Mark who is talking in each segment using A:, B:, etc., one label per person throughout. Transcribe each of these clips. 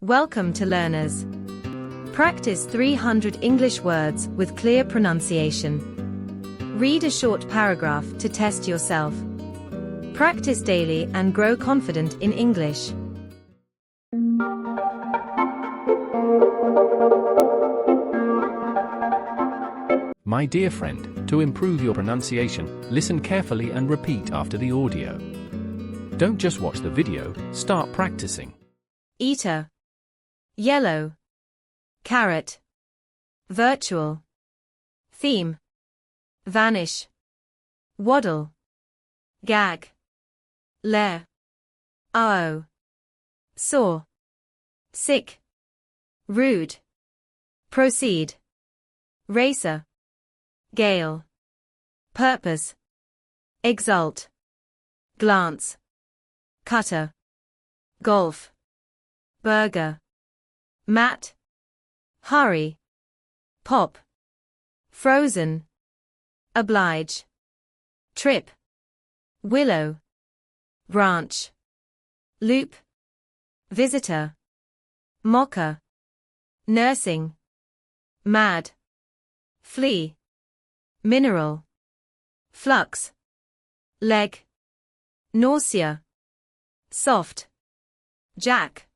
A: Welcome to Learners. Practice 300 English words with clear pronunciation. Read a short paragraph to test yourself. Practice daily and grow confident in English.
B: My dear friend, to improve your pronunciation, listen carefully and repeat after the audio. Don't just watch the video, start practicing.
A: Eater. Yellow. Carrot. Virtual. Theme. Vanish. Waddle. Gag. Lair. Oh. Sore. Sick. Rude. Proceed. Racer. Gale. Purpose. Exult. Glance. Cutter. Golf. Burger. Mat. Hurry. Pop. Frozen. Oblige. Trip. Willow. Branch. Loop. Visitor. Mocha. Nursing. Mad. Flea. Mineral. Flux. Leg. Nausea. Soft. Jack.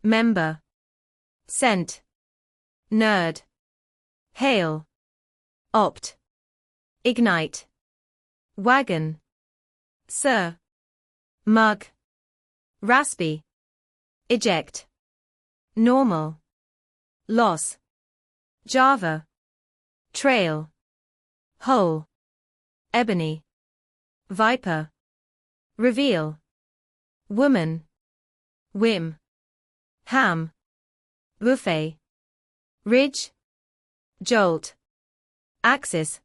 A: Member. Scent. Nerd. Hail. Opt. Ignite. Wagon. Sir. Mug. Raspy. Eject. Normal. Loss. Java. Trail. Hole. Ebony. Viper. Reveal. Woman. Whim. Ham. Buffet. Ridge. Jolt. Axis.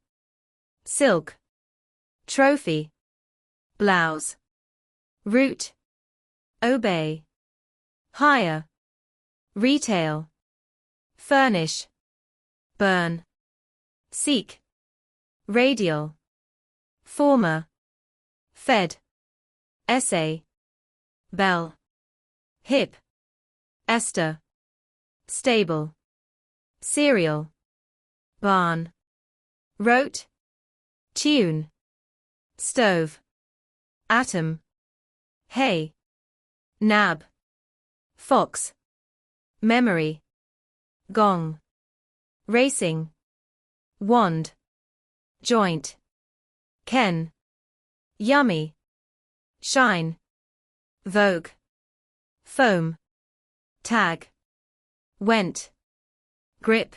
A: Silk. Trophy. Blouse. Root. Obey. Hire. Retail. Furnish. Burn. Seek. Radial. Former. Fed. Essay. Bell. Hip. Esther. Stable. Cereal. Barn. Wrote. Tune. Stove. Atom. Hay. Nab. Fox. Memory. Gong. Racing. Wand. Joint. Ken. Yummy. Shine. Vogue. Foam. Tag. Went. Grip.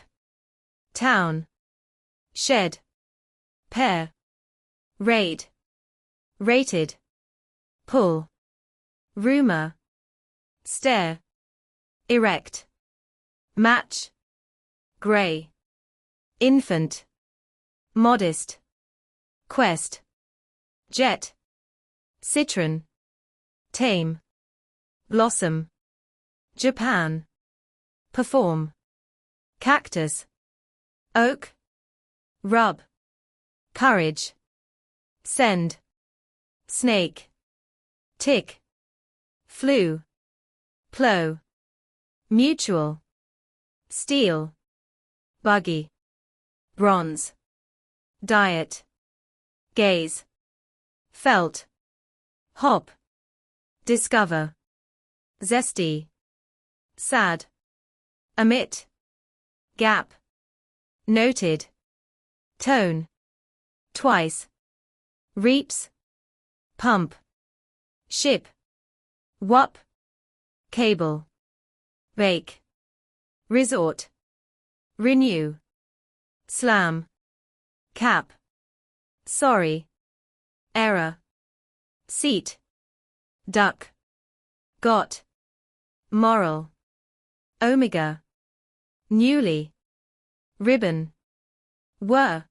A: Town. Shed. Pair. Raid. Rated. Pull. Rumor. Stare. Erect. Match. Grey. Infant. Modest. Quest. Jet. Citron. Tame. Blossom. Japan. Perform. Cactus. Oak. Rub. Courage. Send. Snake. Tick. Flu. Plow. Mutual. Steel. Buggy. Bronze. Diet. Gaze. Felt. Hop. Discover. Zesty. Sad. Omit. Gap. Noted. Tone. Twice. Reaps. Pump. Ship. Whup. Cable. Bake. Resort. Renew. Slam. Cap. Sorry. Error. Seat. Duck. Got. Moral. Omega. Newly. Ribbon. Were.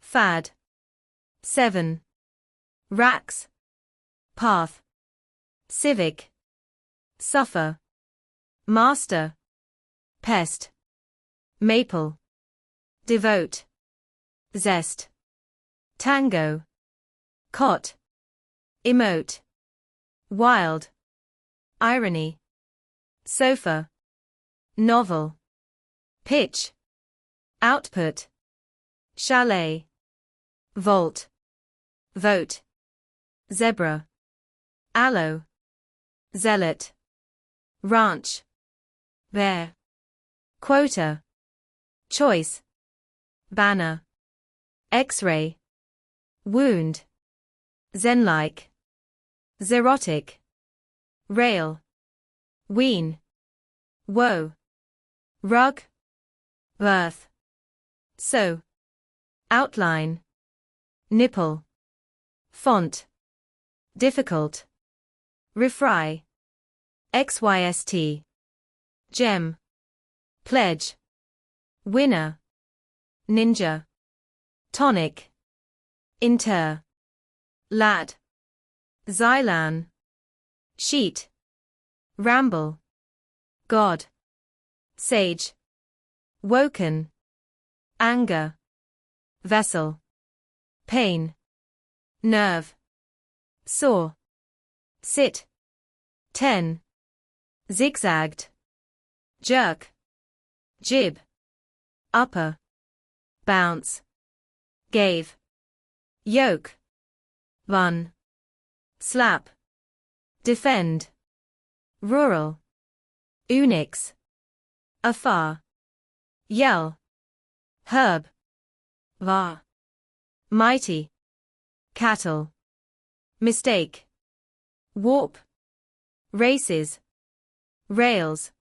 A: Fad. 7. Racks. Path. Civic. Suffer. Master. Pest. Maple. Devote. Zest. Tango. Cot. Emote. Wild. Irony. sofa, novel, pitch, output, chalet, vault, vote, zebra, aloe, zealot, ranch, bear, quota, choice, banner, X-ray, wound, zen-like, xerotic, rail, wean, woe, rug, birth, so, outline, nipple, font, difficult, refry, XYST, gem, pledge, winner, ninja, tonic, inter, lad, xylan, sheet, ramble, god, sage, woken, anger, vessel, pain, nerve, sore, sit, 10, zigzagged, jerk, jib, upper, bounce, gave, yoke, bun, slap, defend, rural, unix, afar, yell, herb, var, mighty, cattle, mistake, warp, races, rails,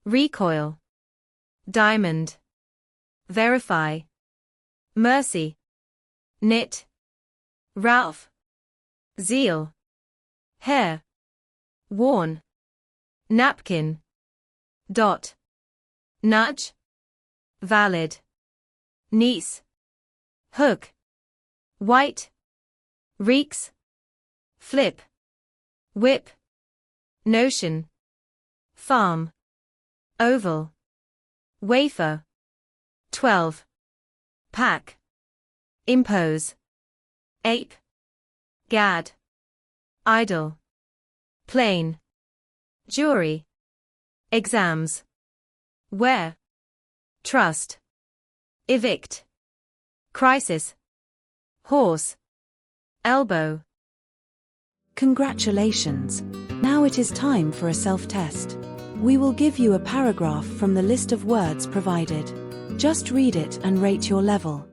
A: recoil, diamond, verify, mercy, knit, Ralph, zeal, hair, worn, napkin, dot, nudge, valid, niece, hook, white, reeks, flip, whip, notion, farm, oval, wafer, 12, pack, impose, ape, gad, idle, plain, jury, exams, where, trust, evict, crisis, horse, elbow.
C: Congratulations! Now it is time for a self-test. We will give you a paragraph from the list of words provided. Just read it and rate your level.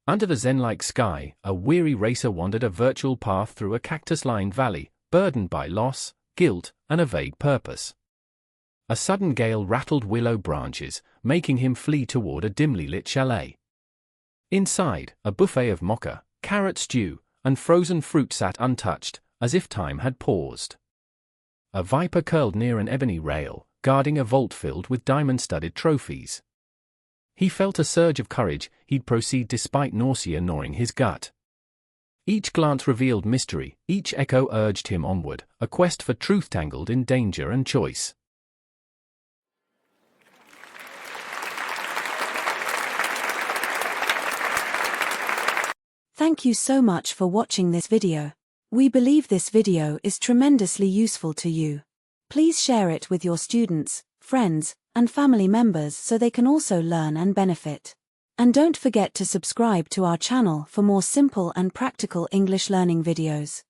B: Under the zen-like sky, a weary racer wandered a virtual path through a cactus-lined valley, burdened by loss, guilt, and a vague purpose. A sudden gale rattled willow branches, making him flee toward a dimly lit chalet. Inside, a buffet of mocha, carrot stew, and frozen fruit sat untouched, as if time had paused. A viper curled near an ebony rail, guarding a vault filled with diamond-studded trophies. He felt a surge of courage. He'd proceed despite nausea gnawing his gut. Each glance revealed mystery, each echo urged him onward, a quest for truth tangled in danger and choice.
C: Thank you so much for watching this video. We believe this video is tremendously useful to you. Please share it with your students, friends, and family members so they can also learn and benefit. And don't forget to subscribe to our channel for more simple and practical English learning videos.